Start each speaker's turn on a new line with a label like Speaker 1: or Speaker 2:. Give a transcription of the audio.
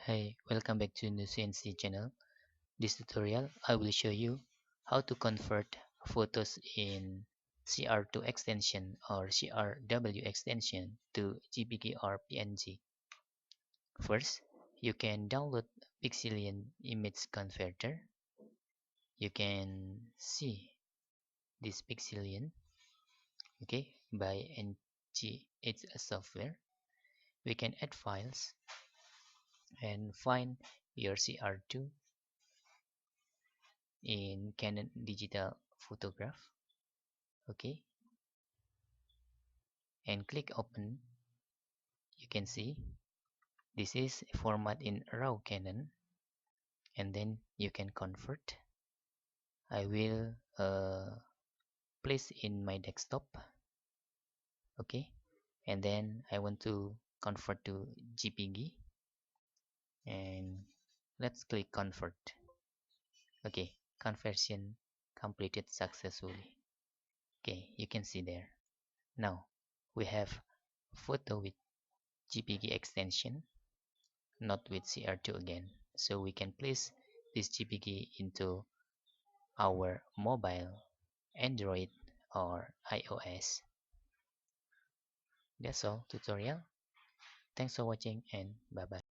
Speaker 1: Hey, welcome back to new CNC channel. This tutorial I will show you how to convert photos in CR2 extension or CRW extension to JPG or PNG. First, you can download Pixelian image converter. You can see this Pixelian, okay, by NG. It's a software. We can add files and find your CR2 in Canon digital photograph, okay, and click open. You can see this is format in raw Canon, and then you can convert. I will place in my desktop, okay, and then I want to convert to JPG, and let's click convert. Okay, conversion completed successfully. Okay, you can see there. Now we have photo with JPG extension, not with CR2 again. So we can place this JPG into our mobile, Android or iOS. That's all tutorial. Thanks for watching and bye bye.